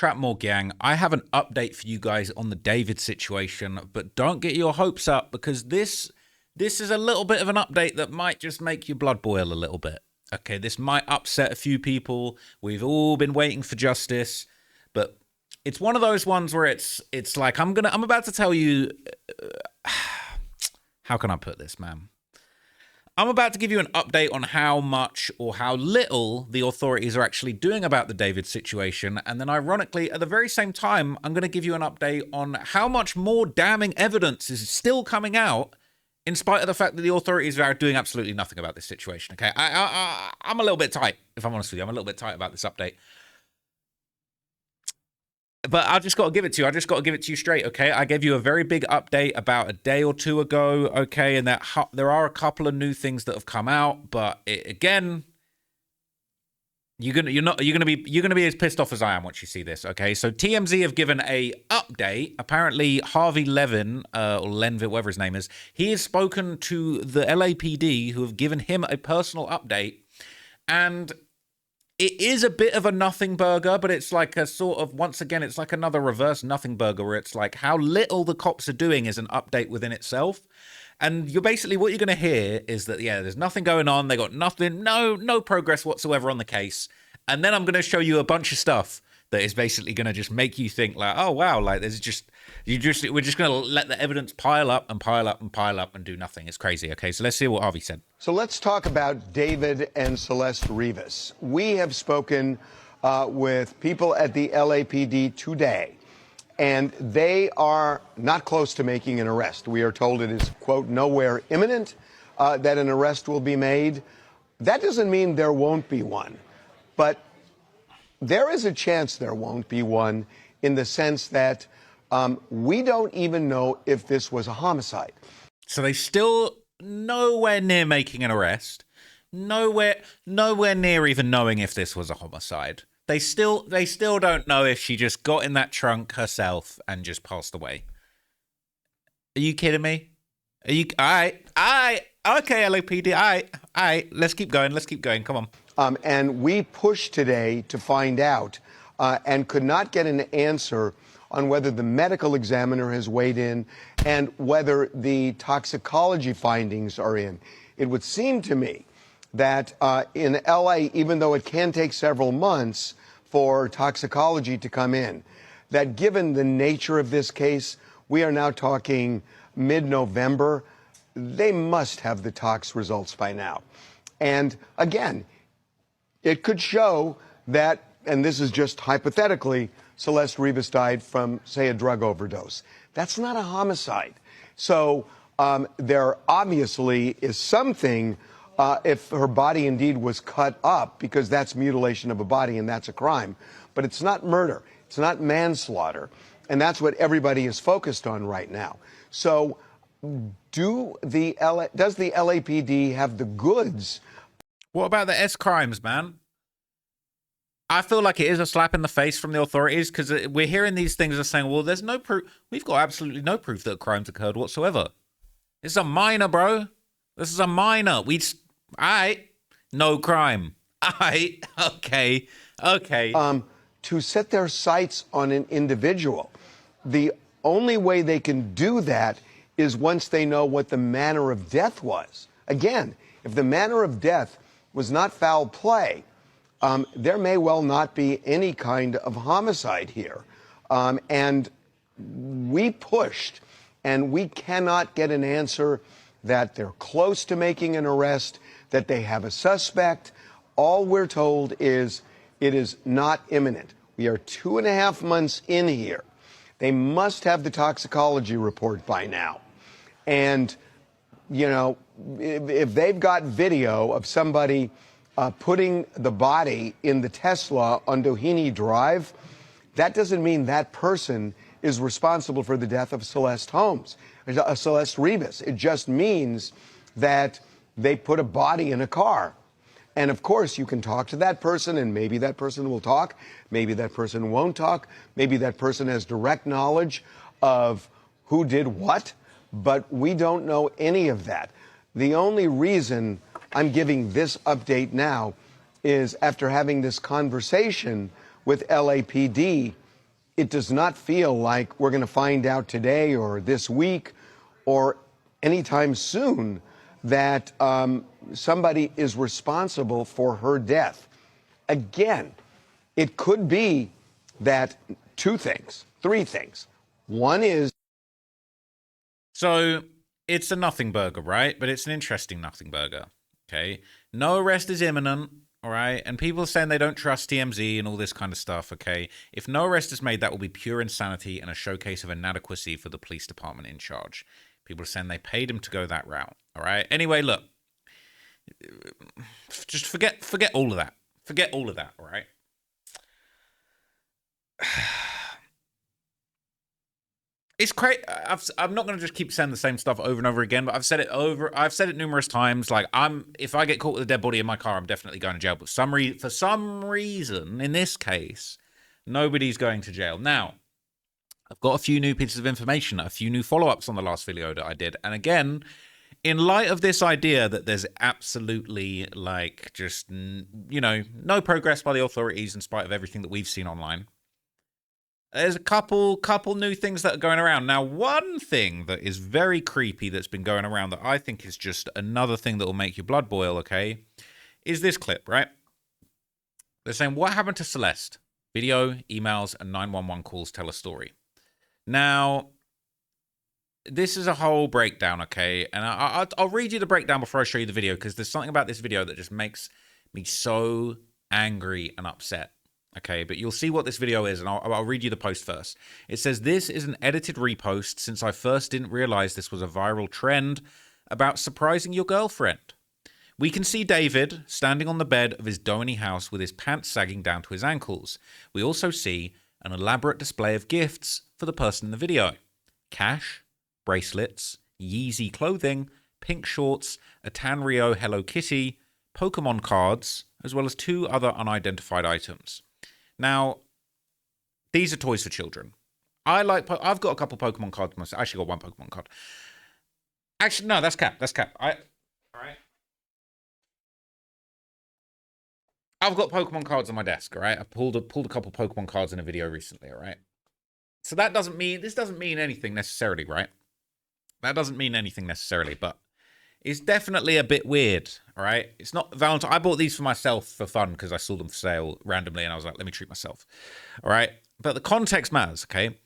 Trapmore gang, I have an update for you guys on the David situation, but don't get your hopes up because this is a little bit of an update that might just make your blood boil a little bit. Okay, this might upset a few people. We've all been waiting for justice, but it's one of those ones where it's like I'm about to tell you. How can I put this, man? I'm about to give you an update on how much or how little the authorities are actually doing about the David situation. And then ironically, at the very same time, I'm going to give you an update on how much more damning evidence is still coming out in spite of the fact that the authorities are doing absolutely nothing about this situation. Okay, I'm a little bit tight, if I'm honest with you. I'm a little bit tight about this update. But I just got to give it to you. I just got to give it to you straight, okay? I gave you a very big update about a day or two ago, okay? And that there are a couple of new things that have come out, but again, you're gonna be as pissed off as I am once you see this, okay? So TMZ have given a update. Apparently, Harvey Levin or Lenville, whatever his name is, he has spoken to the LAPD, who have given him a personal update, and it is a bit of a nothing burger, but it's like a sort of, once again, it's like another reverse nothing burger where it's like how little the cops are doing is an update within itself. And you're basically, what you're going to hear is that, yeah, there's nothing going on. They got nothing, no progress whatsoever on the case. And then I'm going to show you a bunch of stuff that is basically going to just make you think like, oh, wow, like we're just going to let the evidence pile up and pile up and pile up and do nothing. It's crazy. Okay, so let's see what Harvey said. So let's talk about David and Celeste Rivas. We have spoken with people at the LAPD today, and they are not close to making an arrest. We are told it is, quote, nowhere imminent that an arrest will be made. That doesn't mean there won't be one, but there is a chance there won't be one in the sense that we don't even know if this was a homicide. So they still nowhere near making an arrest, nowhere near even knowing if this was a homicide. They still don't know if she just got in that trunk herself and just passed away. Are you kidding me? Are you all right? Okay, LAPD, all right, let's keep going, come on. And we pushed today to find out and could not get an answer on whether the medical examiner has weighed in and whether the toxicology findings are in. It would seem to me that in LA, even though it can take several months for toxicology to come in, that given the nature of this case, we are now talking mid-November, they must have the tox results by now. And again, it could show that, and this is just hypothetically, Celeste Rivas died from, say, a drug overdose. That's not a homicide. So there obviously is something, if her body indeed was cut up, because that's mutilation of a body and that's a crime. But it's not murder. It's not manslaughter. And that's what everybody is focused on right now. So does the LAPD have the goods? What about the S crimes, man? I feel like it is a slap in the face from the authorities because we're hearing these things and saying, well, there's no proof. We've got absolutely no proof that crimes occurred whatsoever. It's a minor, bro. This is a minor. All right, no crime. All right, okay. To set their sights on an individual, the only way they can do that is once they know what the manner of death was. Again, if the manner of death was not foul play, there may well not be any kind of homicide here. And we pushed, and we cannot get an answer that they're close to making an arrest, that they have a suspect. All we're told is it is not imminent. We are 2.5 months in here. They must have the toxicology report by now. And, you know, if they've got video of somebody putting the body in the Tesla on Doheny Drive, that doesn't mean that person is responsible for the death of Celeste Rivas. It just means that they put a body in a car. And of course, you can talk to that person, and maybe that person will talk. Maybe that person won't talk. Maybe that person has direct knowledge of who did what. But we don't know any of that. The only reason I'm giving this update now is after having this conversation with LAPD, it does not feel like we're going to find out today or this week or anytime soon that somebody is responsible for her death. Again, it could be that three things. One is. So it's a nothing burger, right? But it's an interesting nothing burger. Okay. No arrest is imminent. All right. And people are saying they don't trust TMZ and all this kind of stuff. Okay. If no arrest is made, that will be pure insanity and a showcase of inadequacy for the police department in charge. People are saying they paid him to go that route. All right. Anyway, look, just forget all of that. Forget all of that. All right. It's crazy. I'm not going to just keep saying the same stuff over and over again, but I've said it numerous times. Like, if I get caught with a dead body in my car, I'm definitely going to jail. But for some reason, in this case, nobody's going to jail. Now, I've got a few new pieces of information, a few new follow-ups on the last video that I did. And again, in light of this idea that there's absolutely, like, just, no progress by the authorities in spite of everything that we've seen online, there's a couple new things that are going around. Now, one thing that is very creepy that's been going around that I think is just another thing that will make your blood boil, okay, is this clip, right? They're saying, what happened to Celeste? Video, emails, and 911 calls tell a story. Now, this is a whole breakdown, okay? And I'll read you the breakdown before I show you the video, because there's something about this video that just makes me so angry and upset. Okay, but you'll see what this video is, and I'll read you the post first. It says, this is an edited repost since I first didn't realize this was a viral trend about surprising your girlfriend. We can see David standing on the bed of his Doheny house with his pants sagging down to his ankles. We also see an elaborate display of gifts for the person in the video. Cash, bracelets, Yeezy clothing, pink shorts, a Tanrio Hello Kitty, Pokemon cards, as well as 2 other unidentified items. Now, these are toys for children. I've got a couple Pokemon cards myself. I actually got 1 Pokemon card. Actually, no, that's Cap. All right. I've got Pokemon cards on my desk, all right? I pulled a couple Pokemon cards in a video recently, all right? So this doesn't mean anything necessarily, right? That doesn't mean anything necessarily, but it's definitely a bit weird, all right? It's not Valentine. I bought these for myself for fun because I saw them for sale randomly, and I was like, let me treat myself, all right? But the context matters, okay?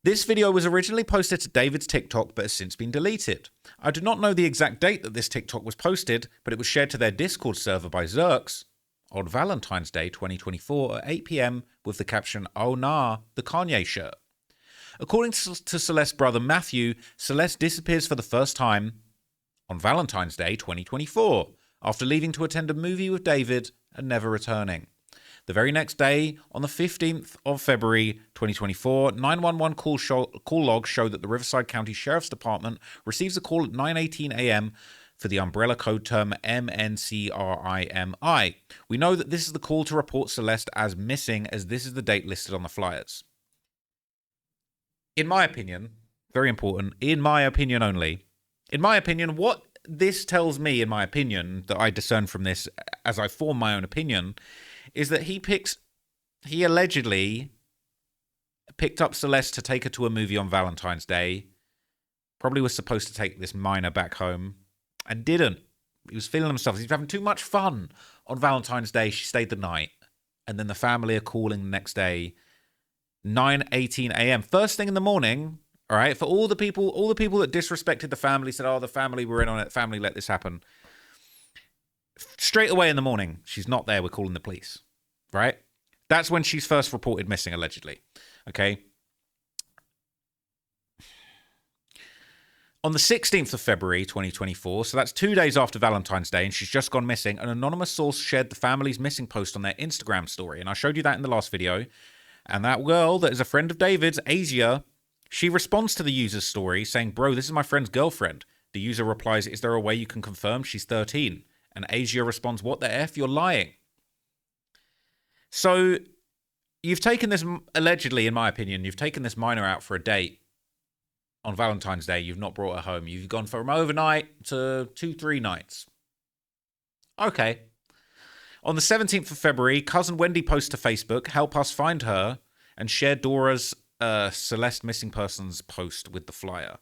This video was originally posted to David's TikTok, but has since been deleted. I do not know the exact date that this TikTok was posted, but it was shared to their Discord server by Xerx on Valentine's Day 2024 at 8 p.m. with the caption, "Oh nah, the Kanye shirt." According to Celeste's brother Matthew, Celeste disappears for the first time on Valentine's Day 2024, after leaving to attend a movie with David and never returning. The very next day, on the 15th of February 2024, 911 call logs show that the Riverside County Sheriff's Department receives a call at 9:18 a.m. for the umbrella code term MNCRIMI. We know that this is the call to report Celeste as missing, as this is the date listed on the flyers. In my opinion, very important, in my opinion only, in my opinion, what this tells me, in my opinion, that I discern from this as I form my own opinion, is that he allegedly picked up Celeste to take her to a movie on Valentine's Day, probably was supposed to take this minor back home, and didn't. He was feeling himself. He was having too much fun on Valentine's Day. She stayed the night. And then the family are calling the next day, 9:18 a.m. First thing in the morning, all right, for all the people that disrespected the family, said, oh, the family were in on it, family let this happen. Straight away in the morning, she's not there, we're calling the police, right? That's when she's first reported missing, allegedly, okay? On the 16th of February 2024, so that's 2 days after Valentine's Day, and she's just gone missing, an anonymous source shared the family's missing post on their Instagram story, and I showed you that in the last video, and that girl that is a friend of David's, Asia, she responds to the user's story saying, bro, this is my friend's girlfriend. The user replies, is there a way you can confirm she's 13? And Asia responds, what the F? You're lying. So you've taken this, allegedly, in my opinion, you've taken this minor out for a date on Valentine's Day. You've not brought her home. You've gone from overnight to 2-3 nights. Okay. On the 17th of February, cousin Wendy posts to Facebook, help us find her. and shared Dora's Celeste missing persons post with the flyer.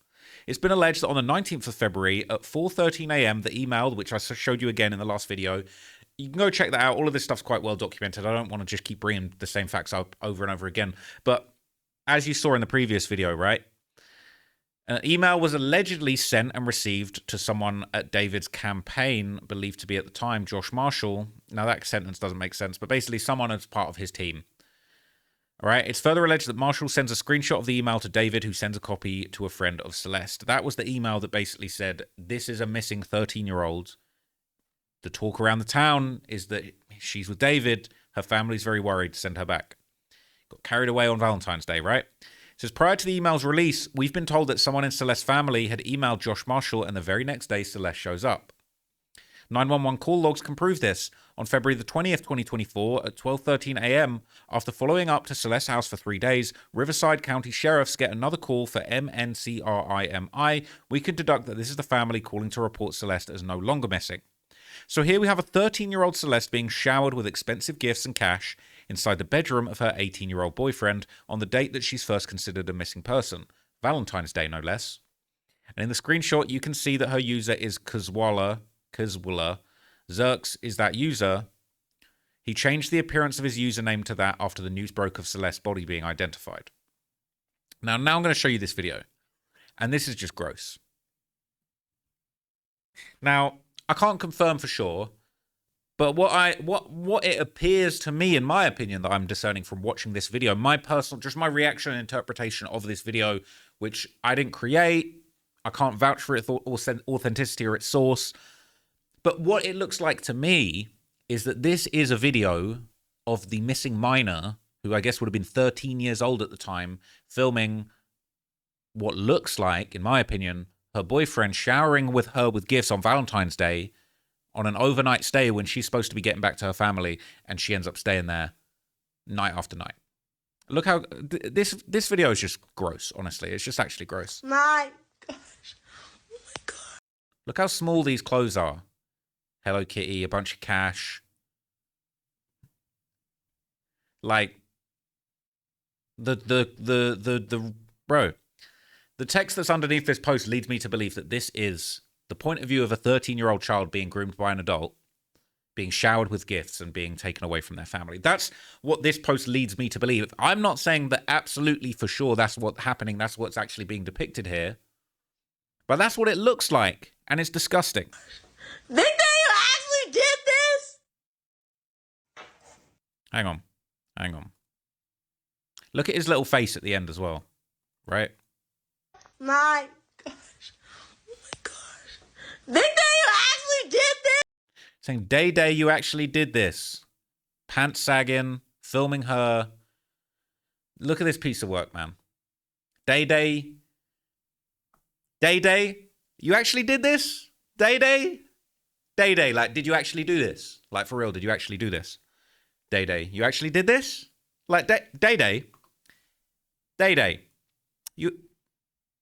It's been alleged that on the 19th of February at 4:13 a.m., the email, which I showed you again in the last video, you can go check that out. All of this stuff's quite well documented. I don't want to just keep bringing the same facts up over and over again. But as you saw in the previous video, right? An email was allegedly sent and received to someone at David's campaign, believed to be at the time Josh Marshall. Now, that sentence doesn't make sense, but basically someone as part of his team. All right. It's further alleged that Marshall sends a screenshot of the email to David, who sends a copy to a friend of Celeste. That was the email that basically said, this is a missing 13-year-old. The talk around the town is that she's with David. Her family's very worried to send her back. Got carried away on Valentine's Day, right? It says, prior to the email's release, we've been told that someone in Celeste's family had emailed Josh Marshall, and the very next day, Celeste shows up. 911 call logs can prove this. On February the 20th, 2024, at 12:13 a.m., after following up to Celeste's house for 3 days, Riverside County sheriffs get another call for MNCRIMI. We can deduct that this is the family calling to report Celeste as no longer missing. So here we have a 13-year-old Celeste being showered with expensive gifts and cash inside the bedroom of her 18-year-old boyfriend on the date that she's first considered a missing person. Valentine's Day, no less. And in the screenshot, you can see that her user is Kazwala. Zerks is that user. He changed the appearance of his username to that after the news broke of Celeste's body being identified. Now I'm going to show you this video. And this is just gross. Now, I can't confirm for sure, but what it appears to me, in my opinion, that I'm discerning from watching this video, my reaction and interpretation of this video, which I didn't create, I can't vouch for its authenticity or its source, but what it looks like to me is that this is a video of the missing minor, who I guess would have been 13 years old at the time, filming what looks like, in my opinion, her boyfriend showering with her with gifts on Valentine's Day on an overnight stay when she's supposed to be getting back to her family, and she ends up staying there night after night. Look how this video is just gross, honestly. It's just actually gross. My gosh. Oh my God. Look how small these clothes are. Hello Kitty, a bunch of cash. Like bro, the text that's underneath this post leads me to believe that this is the point of view of a 13-year-old child being groomed by an adult, being showered with gifts and being taken away from their family. That's what this post leads me to believe. I'm not saying that absolutely for sure that's what's happening, that's what's actually being depicted here, but that's what it looks like, and it's disgusting. Did they actually did this? Hang on. Look at his little face at the end as well, right? My gosh. Oh my gosh. Did they actually did this? Saying, Day, you actually did this. Pants sagging, filming her. Look at this piece of work, man. Day, you actually did this? Day, like, did you actually do this? Like, for real, did you actually do this? Day, you actually did this? Like, Day,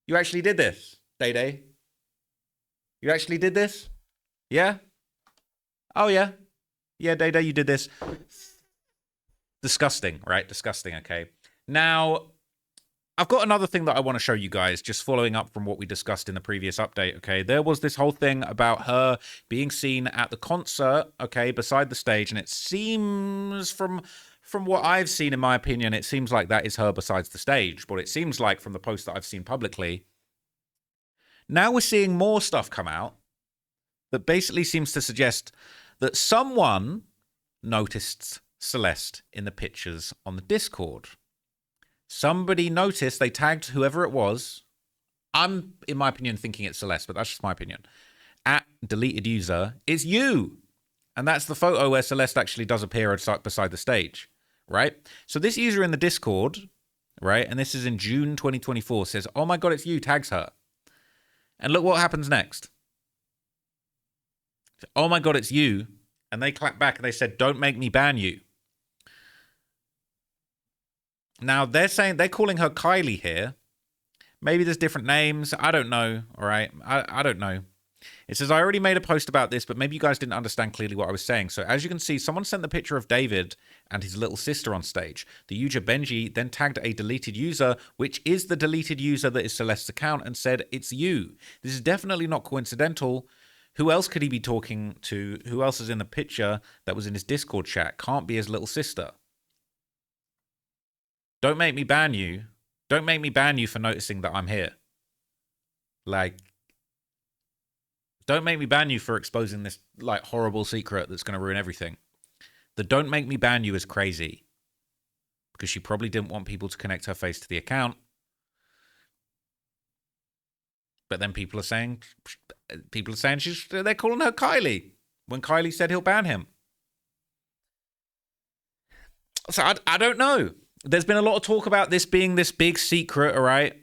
you actually did this? Day, you actually did this? Yeah? Oh, yeah. Yeah, Day, you did this. Disgusting, right? Disgusting, okay. Now, I've got another thing that I want to show you guys, just following up from what we discussed in the previous update, okay? There was this whole thing about her being seen at the concert, okay, beside the stage, and it seems from what I've seen, in my opinion, it seems like that is her besides the stage, but it seems like from the post that I've seen publicly. Now we're seeing more stuff come out that basically seems to suggest that someone noticed Celeste in the pictures on the Discord. Somebody noticed, they tagged whoever it was. I'm, in my opinion, thinking it's Celeste, but that's just my opinion. At deleted user, it's you. And that's the photo where Celeste actually does appear beside the stage, right? So this user in the Discord, right, and this is in June 2024, says, oh my God, it's you, tags her. And look what happens next. Oh my God, it's you. And they clap back and they said, don't make me ban you. Now, they're calling her Kylie here. Maybe there's different names. I don't know, all right? I don't know. It says, I already made a post about this, but maybe you guys didn't understand clearly what I was saying. So as you can see, someone sent the picture of David and his little sister on stage. The user Benji then tagged a deleted user, which is the deleted user that is Celeste's account, and said, it's you. This is definitely not coincidental. Who else could he be talking to? Who else is in the picture that was in his Discord chat? Can't be his little sister. Don't make me ban you. Don't make me ban you for noticing that I'm here. Like, don't make me ban you for exposing this, like, horrible secret that's going to ruin everything. The don't make me ban you is crazy. Because she probably didn't want people to connect her face to the account. But then people are saying they're calling her Kylie. When Kylie said he'll ban him. So I don't know. There's been a lot of talk about this being this big secret, all right?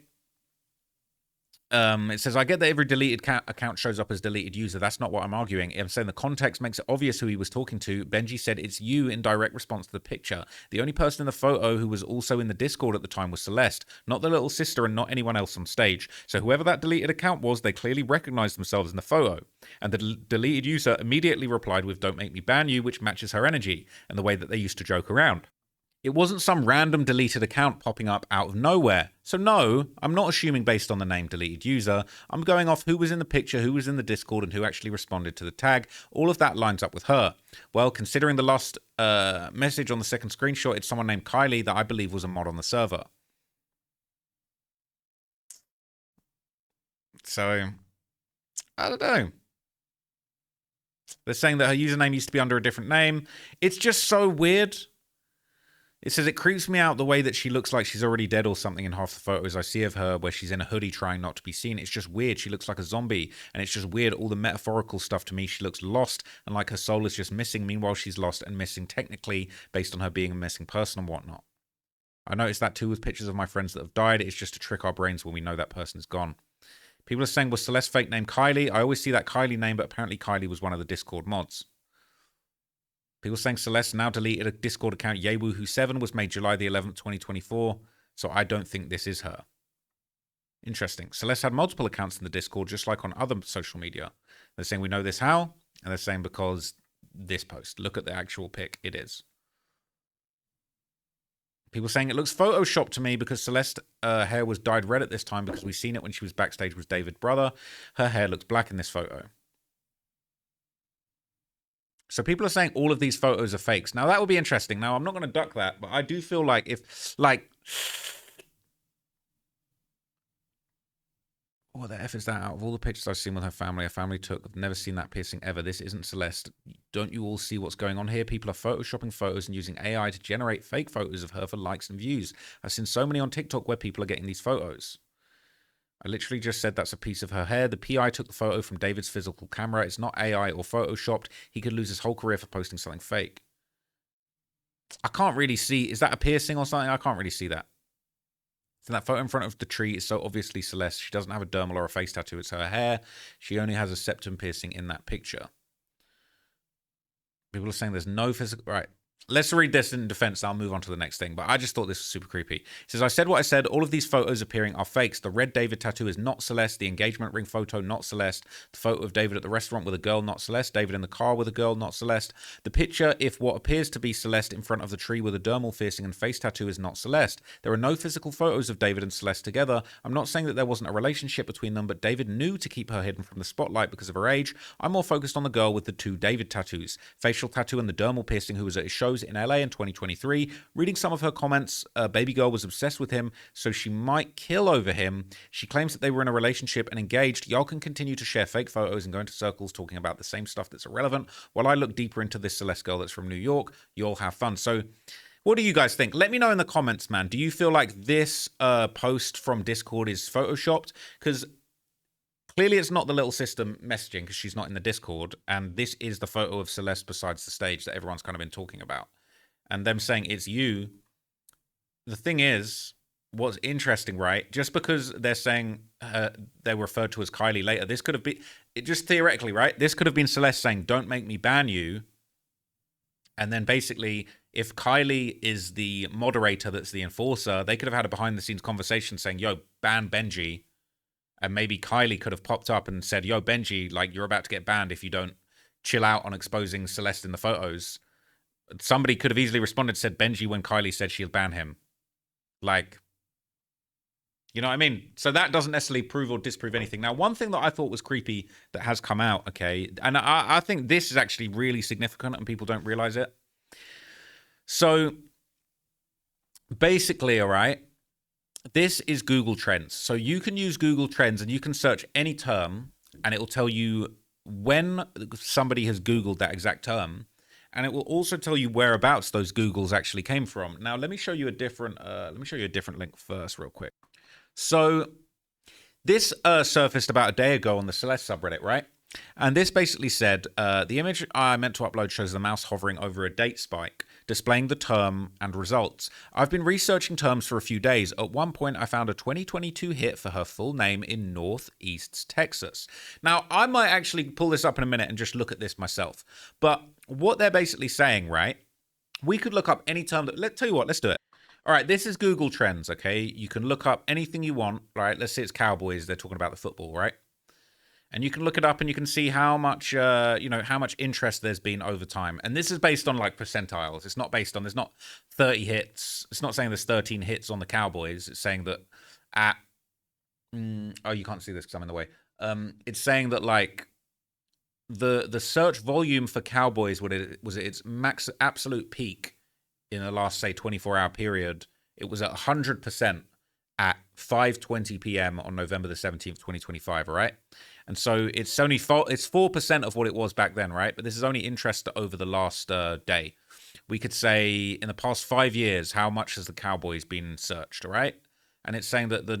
It says, I get that every deleted account shows up as deleted user. That's not what I'm arguing. I'm saying the context makes it obvious who he was talking to. Benji said it's you in direct response to the picture. The only person in the photo who was also in the Discord at the time was Celeste, not the little sister and not anyone else on stage. So whoever that deleted account was, they clearly recognized themselves in the photo. And the deleted user immediately replied with, don't make me ban you, which matches her energy and the way that they used to joke around. It wasn't some random deleted account popping up out of nowhere. So no, I'm not assuming based on the name deleted user. I'm going off who was in the picture, who was in the Discord, and who actually responded to the tag. All of that lines up with her. Well, considering the last message on the second screenshot, it's someone named Kylie that I believe was a mod on the server. So, I don't know. They're saying that her username used to be under a different name. It's just so weird. It says, it creeps me out the way that she looks like she's already dead or something in half the photos I see of her where she's in a hoodie trying not to be seen. It's just weird. She looks like a zombie. And it's just weird. All the metaphorical stuff to me, she looks lost and like her soul is just missing. Meanwhile, she's lost and missing technically based on her being a missing person and whatnot. I noticed that too with pictures of my friends that have died. It's just to trick our brains when we know that person is gone. People are saying, was Celeste fake name Kylie? I always see that Kylie name, but apparently Kylie was one of the Discord mods. People saying Celeste now deleted a Discord account. Yewoohoo7 was made July the 11th, 2024. So I don't think this is her. Interesting. Celeste had multiple accounts in the Discord, just like on other social media. They're saying we know this how? And they're saying because this post. Look at the actual pic. It is. People saying it looks photoshopped to me because Celeste's hair was dyed red at this time because we seen it when she was backstage with David's brother. Her hair looks black in this photo. So people are saying all of these photos are fakes. Now, that would be interesting. Now, I'm not going to duck that, but I do feel like if, like... What the F is that? Out of all the pictures I've seen with her family took, I've never seen that piercing ever. This isn't Celeste. Don't you all see what's going on here? People are photoshopping photos and using AI to generate fake photos of her for likes and views. I've seen so many on TikTok where people are getting these photos. I literally just said that's a piece of her hair. The PI took the photo from David's physical camera. It's not AI or photoshopped. He could lose his whole career for posting something fake. I can't really see. Is that a piercing or something? I can't really see that. So that photo in front of the tree is so obviously Celeste. She doesn't have a dermal or a face tattoo. It's her hair. She only has a septum piercing in that picture. People are saying there's no physical... Right. Let's read this in defense. I'll move on to the next thing. But I just thought this was super creepy. It says, I said what I said. All of these photos appearing are fakes. The red David tattoo is not Celeste. The engagement ring photo, not Celeste. The photo of David at the restaurant with a girl, not Celeste. David in the car with a girl, not Celeste. The picture, if what appears to be Celeste in front of the tree with a dermal piercing and face tattoo is not Celeste. There are no physical photos of David and Celeste together. I'm not saying that there wasn't a relationship between them, but David knew to keep her hidden from the spotlight because of her age. I'm more focused on the girl with the two David tattoos. Facial tattoo and the dermal piercing who was at his shows in LA in 2023. Reading some of her comments, baby girl was obsessed with him, so she might kill over him. She claims that they were in a relationship and engaged. Y'all can continue to share fake photos and go into circles talking about the same stuff that's irrelevant while I look deeper into this Celeste girl that's from New York. Y'all have fun. So what do you guys think? Let me know in the comments, man. Do you feel like this post from Discord is photoshopped? Because clearly it's not the little sister messaging because she's not in the Discord, and this is the photo of Celeste besides the stage that everyone's kind of been talking about. And them saying it's you. The thing is, what's interesting, right? Just because they're saying they're referred to as Kylie later, this could have been, just theoretically, right? This could have been Celeste saying, don't make me ban you. And then basically, if Kylie is the moderator that's the enforcer, they could have had a behind the scenes conversation saying, yo, ban Benji. And maybe Kylie could have popped up and said, yo, Benji, like, you're about to get banned if you don't chill out on exposing Celeste in the photos. Somebody could have easily responded, said Benji when Kylie said she'll ban him. Like, you know what I mean? So that doesn't necessarily prove or disprove anything. Now, one thing that I thought was creepy that has come out, okay, and I think this is actually really significant and people don't realize it. So basically, all right, this is Google Trends. So you can use Google Trends and you can search any term and it will tell you when somebody has Googled that exact term. And it will also tell you whereabouts those Googles actually came from. Now, let me show you a different link first real quick. So this surfaced about a day ago on the Celeste subreddit, right? And this basically said, the image I meant to upload shows the mouse hovering over a date spike, displaying the term and results. I've been researching terms for a few days. At one point, I found a 2022 hit for her full name in Northeast Texas. Now, I might actually pull this up in a minute and just look at this myself. But what they're basically saying, right? We could look up any term that, let's tell you what, let's do it. All right, this is Google Trends, okay? You can look up anything you want, right? Let's say it's Cowboys. They're talking about the football, right? And you can look it up and you can see how much, how much interest there's been over time. And this is based on like percentiles. It's not based on, there's not 30 hits. It's not saying there's 13 hits on the Cowboys. It's saying that at, oh, you can't see this because I'm in the way. It's saying that like the search volume for Cowboys was at its max absolute peak in the last, say, 24-hour period. It was at 100% at 5:20 p.m. on November the 17th, 2025, all right? And so it's only it's 4% of what it was back then, right? But this is only interest over the last day. We could say in the past 5 years, how much has the Cowboys been searched, all right? And it's saying that the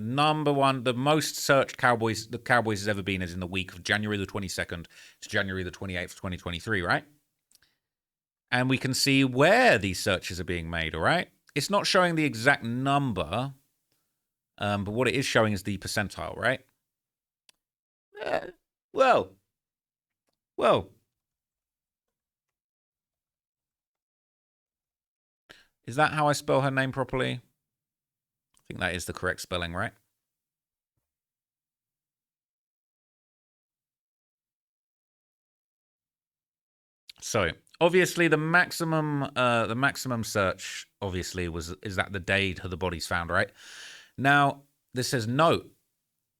most searched the Cowboys has ever been is in the week of January the 22nd to January the 28th, 2023, right? And we can see where these searches are being made, all right? It's not showing the exact number, but what it is showing is the percentile, right? Well. Is that how I spell her name properly? I think that is the correct spelling, right? So obviously the maximum search obviously is that the day the body's found, right? Now this says note.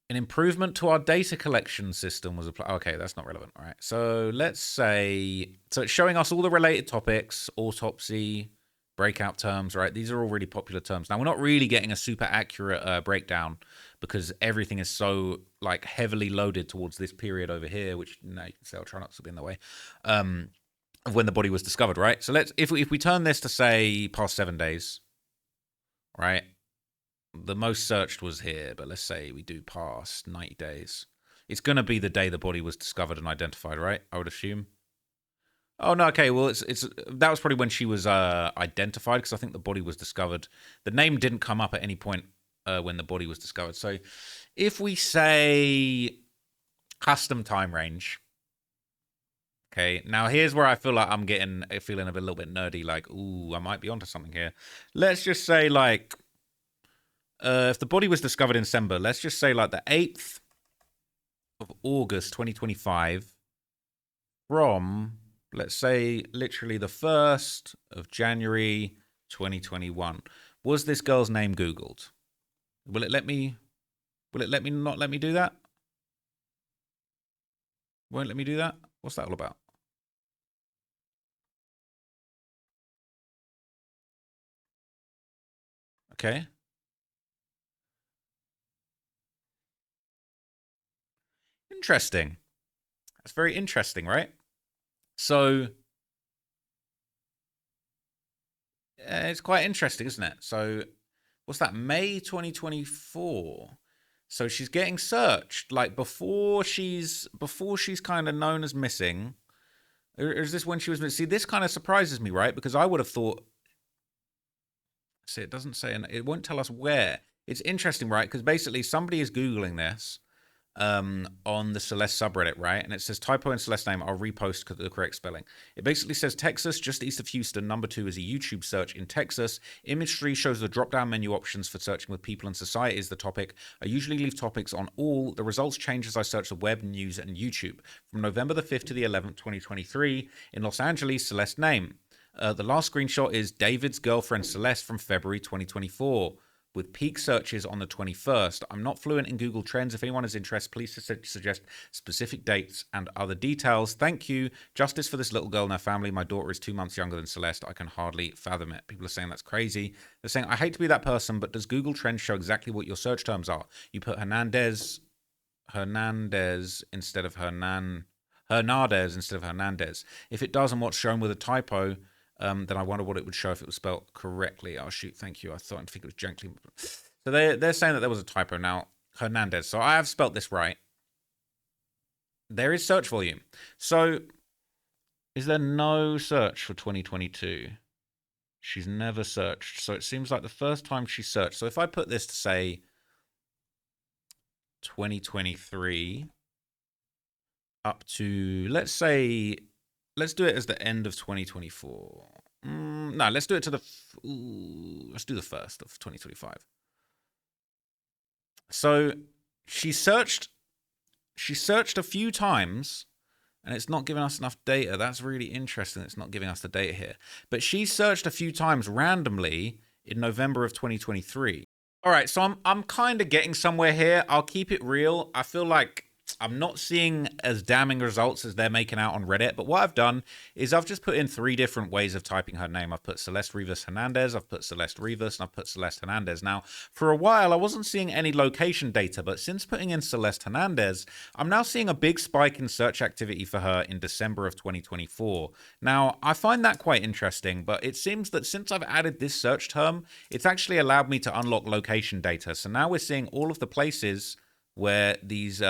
An improvement to our data collection system was applied. Okay, that's not relevant. All right. So let's say, so it's showing us all the related topics, autopsy, breakout terms, right? These are all really popular terms. Now, we're not really getting a super accurate breakdown because everything is so like heavily loaded towards this period over here, which now you can say I'll try not to be in the way, of when the body was discovered, right? So if we turn this to say past 7 days, right? The most searched was here, but let's say we do past 90 days. It's going to be the day the body was discovered and identified, right? I would assume. Oh, no, okay. Well, that was probably when she was identified because I think the body was discovered. The name didn't come up at any point when the body was discovered. So if we say custom time range, okay, now here's where I feel like I'm feeling a little bit nerdy, like, ooh, I might be onto something here. Let's just say like, if the body was discovered in December, let's just say like the 8th of August 2025 from, let's say, literally the 1st of January 2021. Was this girl's name Googled? Will it let me not let me do that? Won't let me do that? What's that all about? Okay. Interesting. That's very interesting, right? So it's quite interesting, isn't it? So what's that? May 2024. So she's getting searched like before she's kind of known as missing. Or is this when she was missing? See, this kind of surprises me, right? Because I would have thought. See, it doesn't say, and it won't tell us where. It's interesting, right? Because basically somebody is Googling this. on the Celeste subreddit, right? And it says typo in Celeste name. I'll repost the correct spelling. It basically says Texas, just east of Houston. Number 2 is a YouTube search in Texas. Image 3 shows the drop-down menu options for searching with people and society is the topic. I usually leave topics on all. The results change as I search the web, news, and YouTube. From November the 5th to the 11th, 2023, in Los Angeles, Celeste name. The last screenshot is David's girlfriend Celeste from February 2024. With peak searches on the 21st. I'm not fluent in Google Trends. If anyone is interested, please suggest specific dates and other details. Thank you. Justice for this little girl and her family. My daughter is 2 months younger than Celeste. I can hardly fathom it. People are saying that's crazy. They're saying, I hate to be that person, but does Google Trends show exactly what your search terms are? You put Hernandez instead of Hernandez instead of Hernandez. If it does and what's shown with a typo, then I wonder what it would show if it was spelled correctly. Oh, shoot, thank you. I think it was gently. So they're saying that there was a typo. Now, Hernandez. So I have spelt this right. There is search volume. So is there no search for 2022? She's never searched. So it seems like the first time she searched. So if I put this to say 2023 up to, let's say, let's do it as the end of 2024. No, let's do it to let's do the first of 2025. So she searched a few times and it's not giving us enough data. That's really interesting. It's not giving us the data here. But she searched a few times randomly in November of 2023. All right, so I'm kind of getting somewhere here. I'll keep it real. I feel like I'm not seeing as damning results as they're making out on Reddit, but what I've done is I've just put in 3 different ways of typing her name. I've put Celeste Rivas Hernandez, I've put Celeste Rivas, and I've put Celeste Hernandez. Now, for a while, I wasn't seeing any location data, but since putting in Celeste Hernandez, I'm now seeing a big spike in search activity for her in December of 2024. Now, I find that quite interesting, but it seems that since I've added this search term, it's actually allowed me to unlock location data. So now we're seeing all of the places where these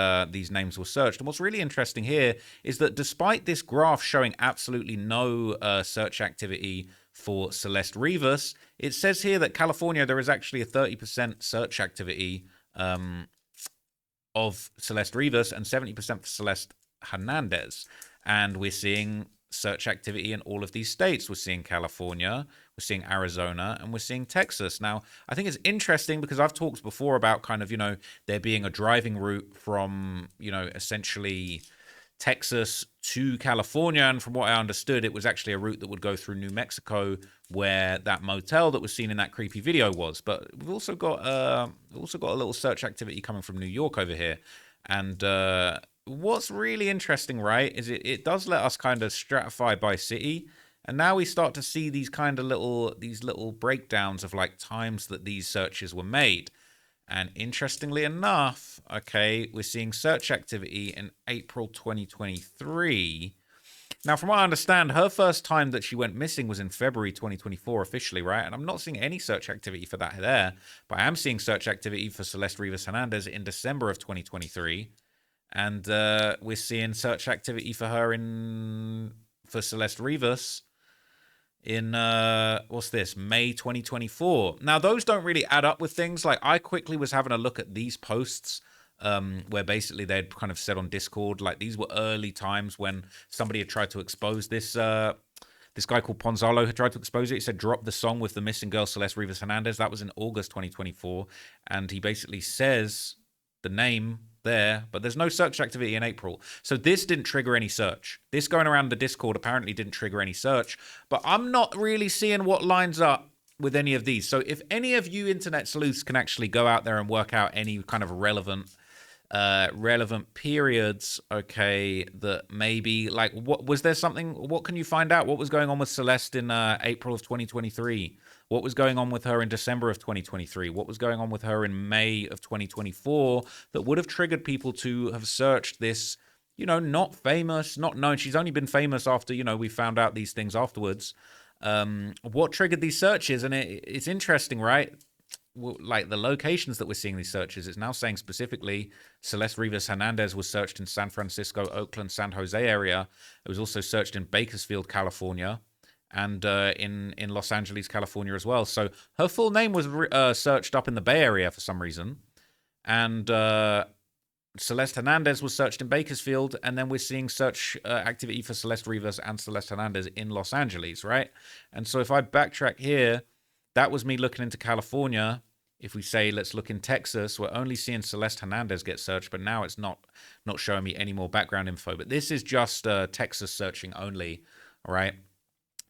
names were searched. And what's really interesting here is that despite this graph showing absolutely no search activity for Celeste Rivas, it says here that California, there is actually a 30% search activity of Celeste Rivas and 70% for Celeste Hernandez. And we're seeing search activity in all of these states. We're seeing California, we're seeing Arizona, and we're seeing Texas. Now, I think it's interesting because I've talked before about kind of, there being a driving route from, essentially Texas to California. And from what I understood, it was actually a route that would go through New Mexico where that motel that was seen in that creepy video was. But we've also got a little search activity coming from New York over here. And what's really interesting, right, is it does let us kind of stratify by city, and now we start to see these kind of little breakdowns of like times that these searches were made. And interestingly enough, okay, we're seeing search activity in April 2023. Now, from what I understand, her first time that she went missing was in February 2024 officially, right? And I'm not seeing any search activity for that there, but I am seeing search activity for Celeste Rivas Hernandez in December of 2023. And we're seeing search activity for her for Celeste Rivas in, what's this, May 2024. Now, those don't really add up with things. Like, I quickly was having a look at these posts where basically they'd kind of said on Discord, like, these were early times when somebody had tried to expose this. This guy called Ponzalo had tried to expose it. He said, drop the song with the missing girl, Celeste Rivas Hernandez. That was in August 2024. And he basically says the name there, but there's no search activity in April. So this didn't trigger any search. This going around the Discord apparently didn't trigger any search, but I'm not really seeing what lines up with any of these. So if any of you internet sleuths can actually go out there and work out any kind of relevant periods, okay, that maybe, like, what was there something, what can you find out? What was going on with Celeste in April of 2023? What was going on with her in December of 2023? What was going on with her in May of 2024 that would have triggered people to have searched this, not famous, not known? She's only been famous after, we found out these things afterwards. What triggered these searches? And it's interesting, right? Like the locations that we're seeing these searches, it's now saying specifically Celeste Rivas Hernandez was searched in San Francisco, Oakland, San Jose area. It was also searched in Bakersfield, California, and in Los Angeles, California as well. So her full name was searched up in the Bay Area for some reason. And Celeste Hernandez was searched in Bakersfield, and then we're seeing search activity for Celeste Rivas and Celeste Hernandez in Los Angeles, right? And so if I backtrack here, that was me looking into California. If we say let's look in Texas, we're only seeing Celeste Hernandez get searched, but now it's not showing me any more background info. But this is just Texas searching only, all right?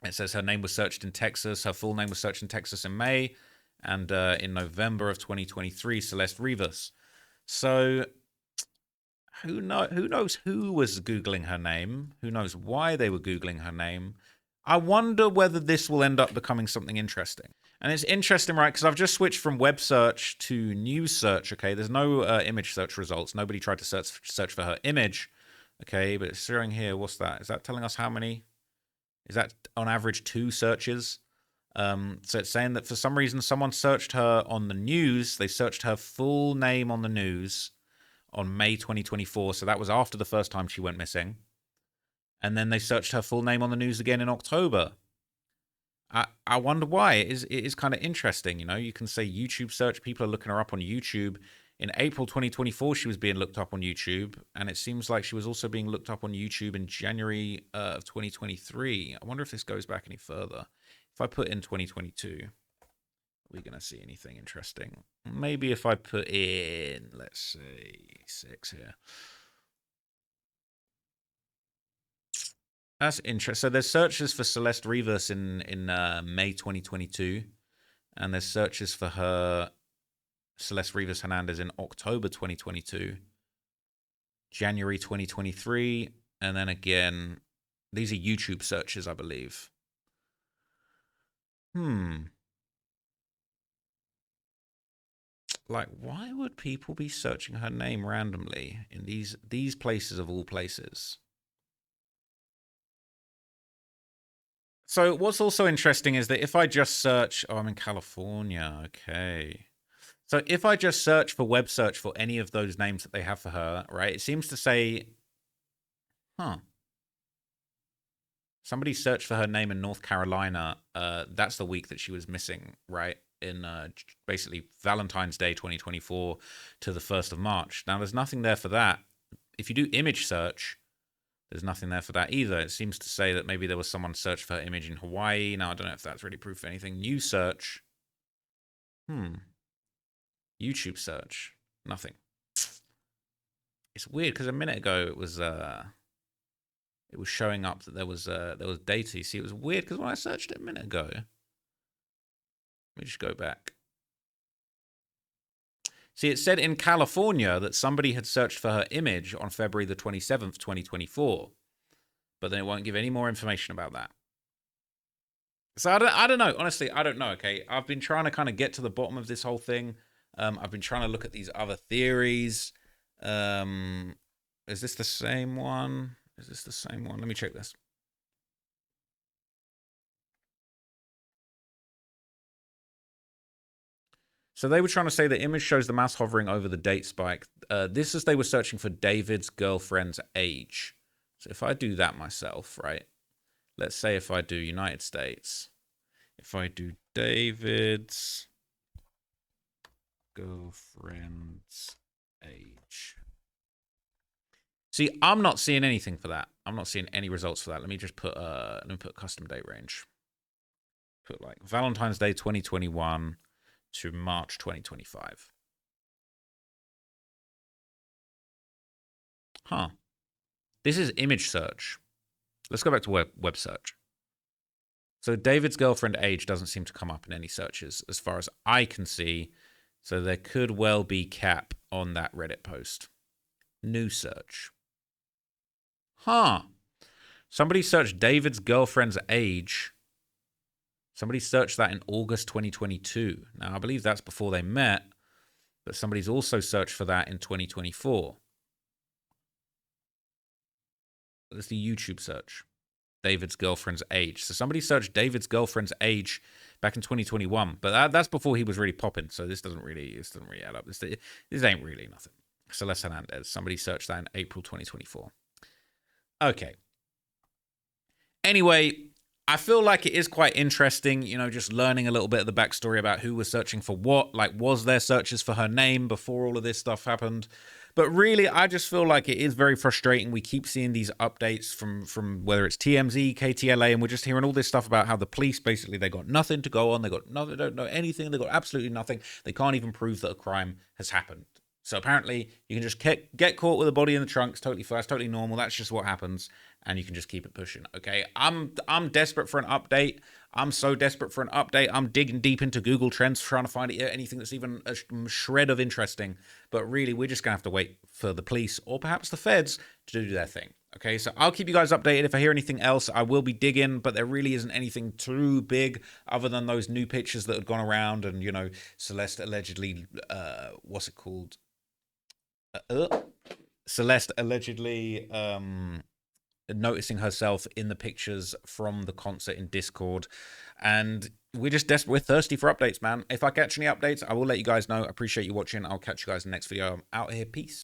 It says her name was searched in Texas. Her full name was searched in Texas in May, and in November of 2023, Celeste Rivas. So who knows who was Googling her name? Who knows why they were Googling her name? I wonder whether this will end up becoming something interesting. And it's interesting, right? Because I've just switched from web search to news search, okay? There's no image search results. Nobody tried to search for her image, okay? But it's showing here, what's that? Is that telling us how many? Is that on average 2 searches? So it's saying that for some reason someone searched her on the news. They searched her full name on the news on May 2024. So that was after the first time she went missing. And then they searched her full name on the news again in October. I wonder why. It is kind of interesting, you know. You can say YouTube search. People are looking her up on YouTube. In April 2024, she was being looked up on YouTube. And it seems like she was also being looked up on YouTube in January of 2023. I wonder if this goes back any further. If I put in 2022, are we going to see anything interesting? Maybe if I put in, let's say, 6 here. That's interesting. So there's searches for Celeste Rivas in May 2022. And there's searches for her Celeste Rivas Hernandez in October 2022. January 2023. And then again, these are YouTube searches, I believe. Like, why would people be searching her name randomly in these places of all places? So what's also interesting is that if I just search, I'm in California, okay. So if I just search for web search for any of those names that they have for her, right, it seems to say, somebody searched for her name in North Carolina. That's the week that she was missing, right? In basically Valentine's Day 2024 to the 1st of March. Now, there's nothing there for that. If you do image search, there's nothing there for that either. It seems to say that maybe there was someone searched for her image in Hawaii. Now, I don't know if that's really proof of anything. New search. YouTube search. Nothing. It's weird because a minute ago it was showing up that there was data. You see, it was weird because when I searched it a minute ago, let me just go back. See, it said in California that somebody had searched for her image on February the 27th, 2024. But then it won't give any more information about that. So I don't know. Honestly, I don't know, okay? I've been trying to kind of get to the bottom of this whole thing. I've been trying to look at these other theories. Is this the same one? Is this the same one? Let me check this. So they were trying to say the image shows the mouse hovering over the date spike. This is they were searching for David's girlfriend's age. So if I do that myself, right? Let's say if I do United States. If I do David's girlfriend's age. See, I'm not seeing anything for that. I'm not seeing any results for that. Let me just put custom date range. Put like Valentine's Day 2021 to March 2025. This is image search. Let's go back to web search. So David's girlfriend age doesn't seem to come up in any searches as far as I can see. So there could well be cap on that Reddit post. New search. Somebody searched David's girlfriend's age. Somebody searched that in August 2022. Now, I believe that's before they met, but somebody's also searched for that in 2024. That's the YouTube search. David's girlfriend's age. So somebody searched David's girlfriend's age back in 2021, but that's before he was really popping. So this doesn't really add up. This ain't really nothing. Celeste Hernandez. Somebody searched that in April 2024. Okay. Anyway, I feel like it is quite interesting, you know, just learning a little bit of the backstory about who was searching for what. Like, was there searches for her name before all of this stuff happened? But really, I just feel like it is very frustrating. We keep seeing these updates from whether it's TMZ, KTLA, and we're just hearing all this stuff about how the police basically they got nothing to go on. They got nothing, they don't know anything. They got absolutely nothing. They can't even prove that a crime has happened. So apparently, you can just get caught with a body in the trunk. It's totally fast, totally normal. That's just what happens, and you can just keep it pushing. Okay, I'm desperate for an update. I'm so desperate for an update. I'm digging deep into Google Trends trying to find anything that's even a shred of interesting. But really, we're just gonna have to wait for the police or perhaps the feds to do their thing. Okay, so I'll keep you guys updated. If I hear anything else, I will be digging, but there really isn't anything too big other than those new pictures that had gone around and, you know, Celeste allegedly, what's it called? Celeste allegedly noticing herself in the pictures from the concert in Discord. And we're just desperate. We're thirsty for updates, man. If I catch any updates, I will let you guys know. I appreciate you watching. I'll catch you guys in the next video. I'm out here. Peace.